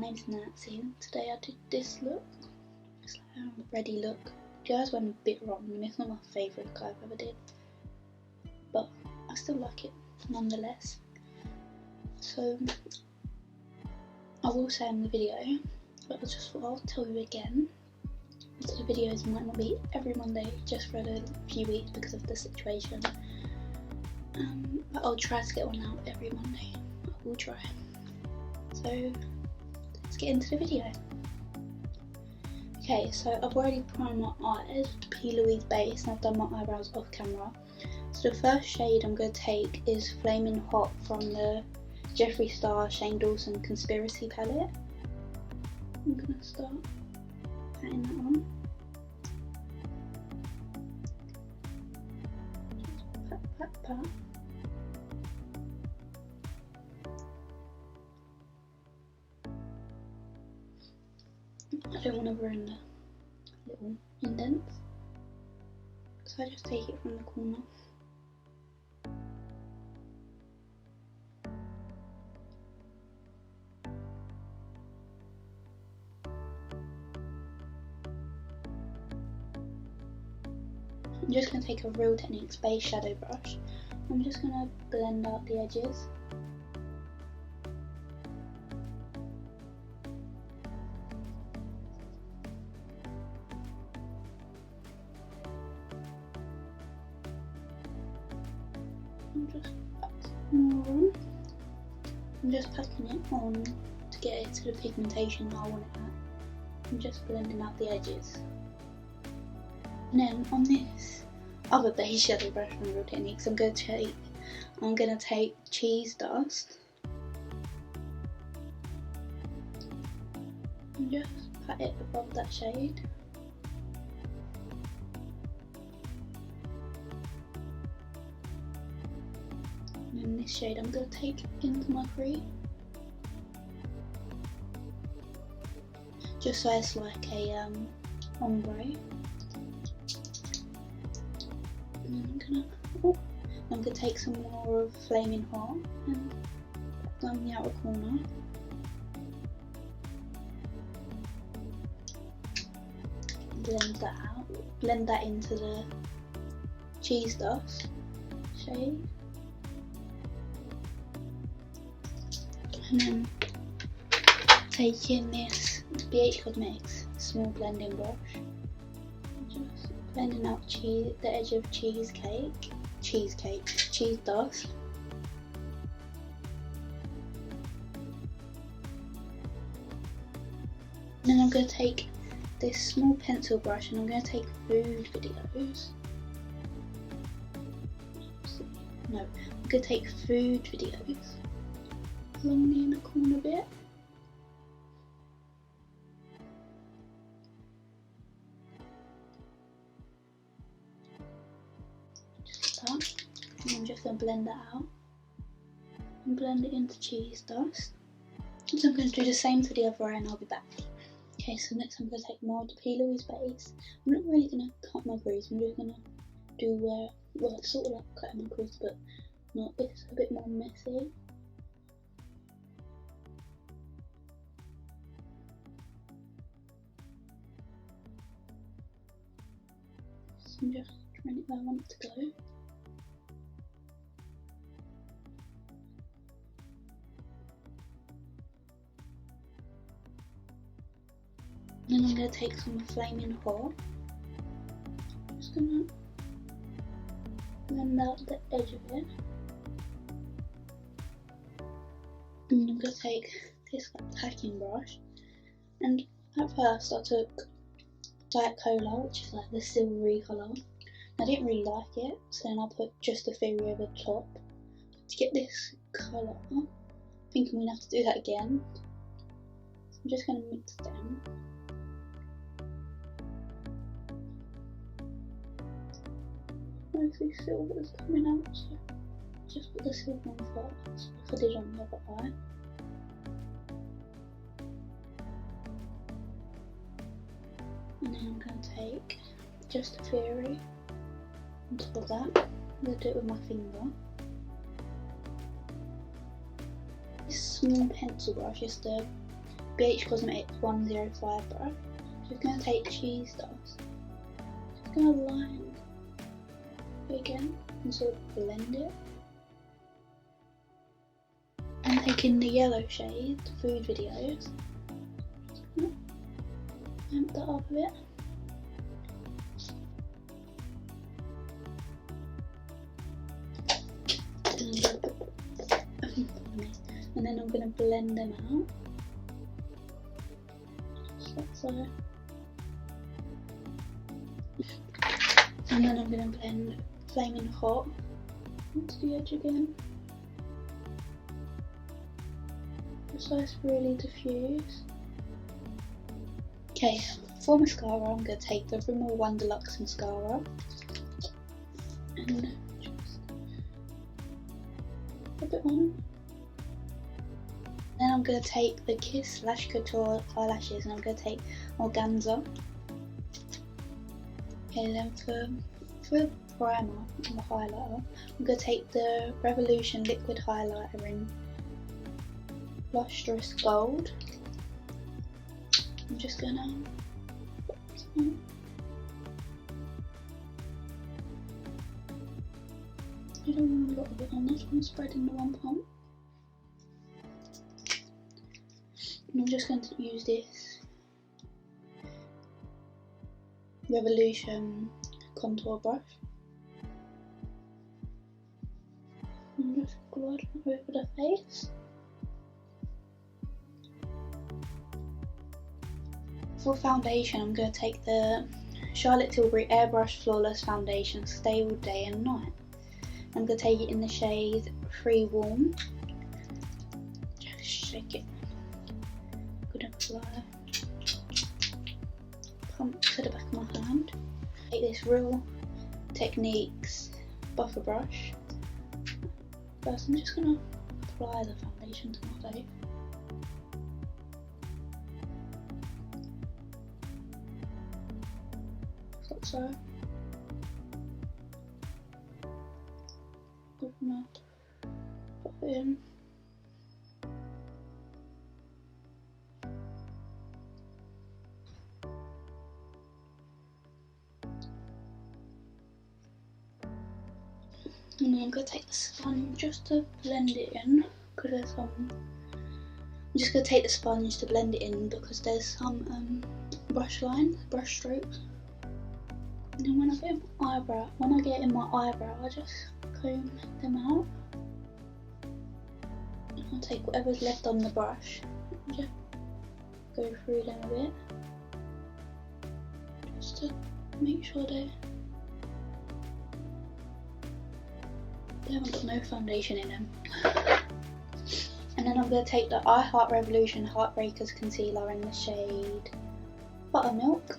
name's Nancey and today I did this look. It's like a ready look. The eyes went a bit wrong and it's not my favourite look I've ever did, but I still like it nonetheless. So I will say in the video, but I just thought I'll tell you again, so the videos might not be every Monday just for a few weeks because of the situation, but I'll try to get one out every Monday. I will try. So let's get into the video. Okay, so I've already primed my eyes with the P. Louise base and I've done my eyebrows off camera. So the first shade I'm going to take is Flaming Hot from the Jeffree Star Shane Dawson Conspiracy palette. I'm going to start patting that on. Just pat, pat, pat. I don't want to ruin the little indents, so I just take it from the corner. I'm just going to take a Real Techniques base shadow brush. I'm just going to blend out the edges. Just pack more on. I'm just packing it on to get it to the pigmentation that I want it at. I'm just blending out the edges. And then on this other base shadow brush from Real Techniques, I'm going to take Cheese Dust and just pat it above that shade. And then this shade I'm going to take into my crease, just so it's like a ombre. And I'm going to take some more of Flaming Hot and put down the outer corner. Blend that out, blend that into the Cheese Dust shade. And then taking this BH Cosmetics small blending brush, just blending out the edge of cheese dust. And then I'm going to take this small pencil brush and I'm going to take food videos. No, I'm going to take food videos along the inner corner bit. Just that. And I'm just going to blend that out and blend it into Cheese Dust. So I'm going to do the same to the other eye and I'll be back. Okay, so next I'm going to take more of the P. Louise base. I'm not really going to cut my crease, I'm just going to do well, it's sort of like cutting my crease, but not, it's a bit more messy. So I'm just trying it where I want it to go. And then I'm going to take some Flaming Hot. I'm just going to blend out the edge of it. And I'm going to take this packing brush. And at first I took Diet Cola, which is like the silvery colour. I didn't really like it, so then I put just the Theory over the top. To get this colour, I think I'm going to have to do that again. So I'm just going to mix them. Mostly silver is coming out, so just put the silver on first, like I did on the other eye. And then I'm going to take just a Theory on top of that. I'm going to do it with my finger. This small pencil brush is the BH Cosmetics 105 brush. Just going to take cheese dust. Just going to line it again and sort of blend it. I'm taking the yellow shade, Food Videos. Amp that up a bit. And then I'm going to blend them out. Just like so. And then I'm going to blend Flaming Hot onto the edge again. Just so it's really diffuse. Okay, for mascara I'm going to take the Rimmel One Deluxe mascara and just put it on. Then I'm going to take the Kiss Lash Couture eyelashes and I'm going to take Organza. Okay, then for the primer and the highlighter, I'm going to take the Revolution liquid highlighter in Lustrous Gold. I'm just going to I don't want a lot of it on this one, spread into one pump. And I'm just going to use this Revolution contour brush and just glide it over the face. For foundation, I'm going to take the Charlotte Tilbury Airbrush Flawless Foundation Stay All Day and Night. I'm going to take it in the shade Free Warm. Just shake it. Good and apply. Pump to the back of my hand. Take this Real Techniques buffer brush. First, I'm just going to apply the foundation to my face. Like so. Good enough. Pop it in. And then I'm going to take the sponge just to blend it in, because there's some. I'm just going to take the sponge to blend it in because there's some brush strokes. And then when I get in my eyebrow, I just comb them out. I'll take whatever's left on the brush and just go through them a bit, just to make sure they haven't got no foundation in them. And then I'm going to take the I Heart Revolution Heartbreakers Concealer in the shade Buttermilk.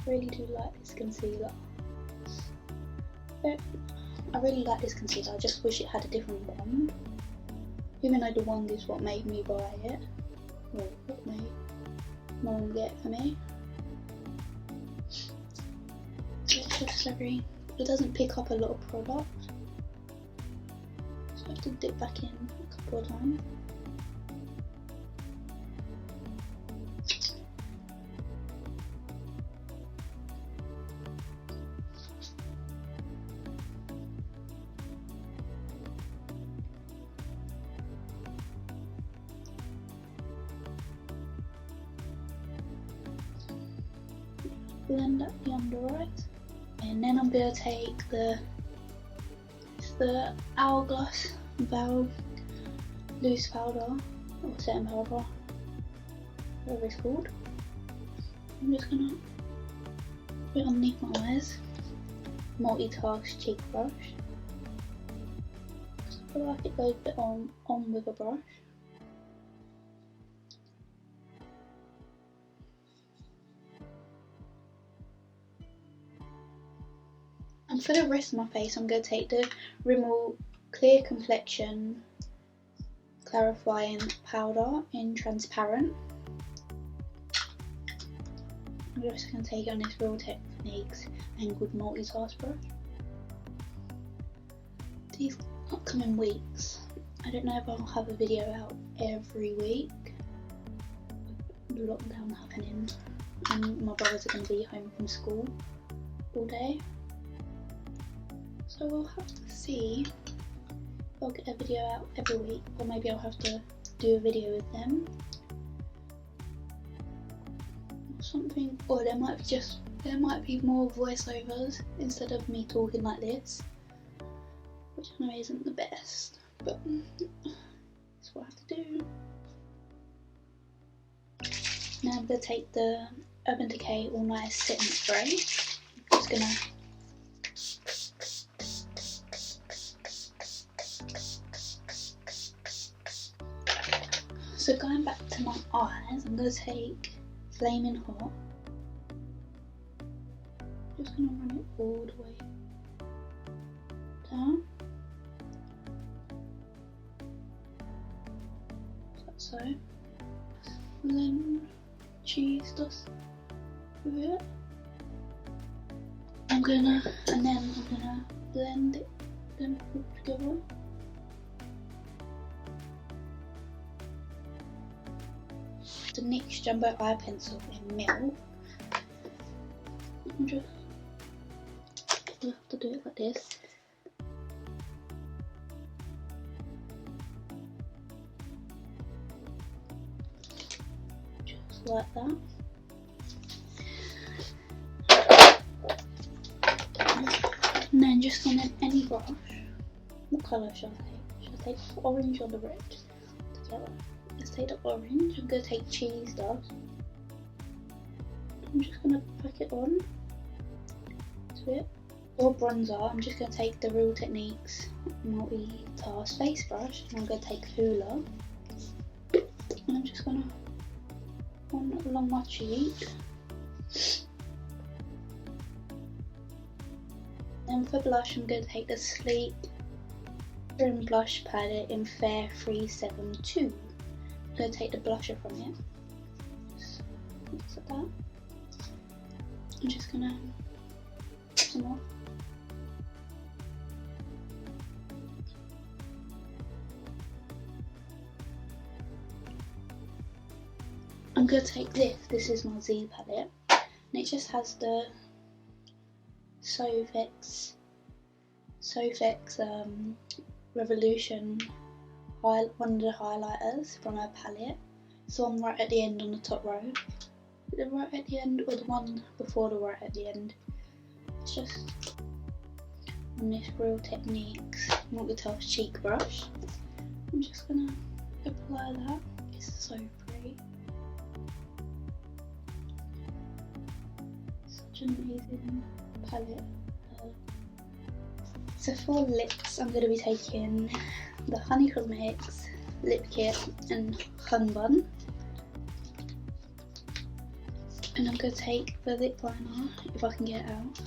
I really do like this concealer. I really like this concealer, I just wish it had a different wand. Even though the wand is what made me buy it, or what made mum get for me. It's just very, it doesn't pick up a lot of product, so I have to dip back in a couple of times. Blend up the under eyes, and then I'm going to take the Hourglass Valve loose powder or setting powder, whatever it's called. I'm just going to put it underneath my eyes, multitask cheek brush. I feel like it goes a bit on with a brush. And for the rest of my face, I'm going to take the Rimmel Clear Complexion Clarifying Powder in Transparent. I'm just going to take it on this Real Techniques angled multitask brush. These upcoming weeks, I don't know if I'll have a video out every week. The lockdown happening and my brothers are going to be home from school all day. So we'll have to see if I'll get a video out every week, or maybe I'll have to do a video with them. Or something, or there might be more voiceovers instead of me talking like this, which I know isn't the best, but that's what I have to do. Now I'm going to take the Urban Decay All Night Setting Spray. I'm just going to So going back to my eyes, I'm going to take Flaming Hot. Just going to run it all the way down. Like so. And then cheese dust with it. And then I'm gonna blend it then all together. The NYX Jumbo Eye Pencil in Milk. I'm just have to do it like this. Just like that. And then just on any brush, what colour shall I take? Should I take the orange or the red together? Let's take the orange. I'm going to take cheese dust. I'm just going to pack it on to it. For bronzer, I'm just going to take the Real Techniques multi-task face brush, and I'm going to take Hoola, and I'm just going to run it along my cheek. Then for blush, I'm going to take the Sleek Trim Blush Palette in Fair 372. I'm going to take the blusher from it. Just mix it like that. I'm just going to put some more. I'm going to take this is my Z palette, and it just has the Sofx Revolution, one of the highlighters from her palette. It's the one right at the end on the top row. The right at the end, or the one before the right at the end. It's just on this Real Techniques multi-task cheek brush. I'm just gonna apply that. It's so pretty. Such an amazing palette. So for lips, I'm going to be taking the Honey Cosmetics Lip Kit and Hun Bun. And I'm going to take the lip liner, if I can get it out.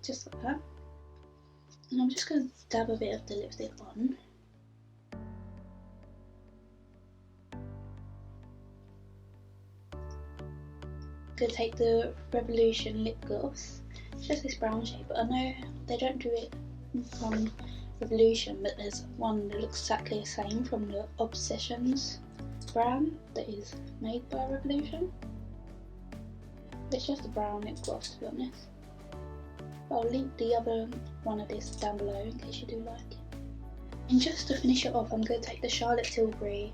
Just like that. And I'm just going to dab a bit of the lipstick on. I'm going to take the Revolution lip gloss. It's just this brown shade, but I know they don't do it from Revolution, but there's one that looks exactly the same from the Obsessions brand that is made by Revolution. It's just a brown lip gloss, to be honest. I'll link the other one of this down below in case you do like it. And just to finish it off, I'm going to take the Charlotte Tilbury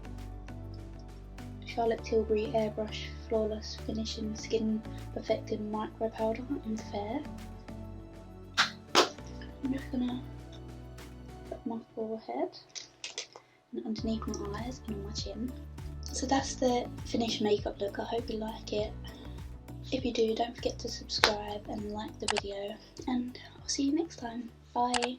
Airbrush Flawless Finishing Skin Perfecting Micro Powder in Fair. I'm just going to put my forehead and underneath my eyes and on my chin. So that's the finished makeup look. I hope you like it. If you do, don't forget to subscribe and like the video, and I'll see you next time. Bye!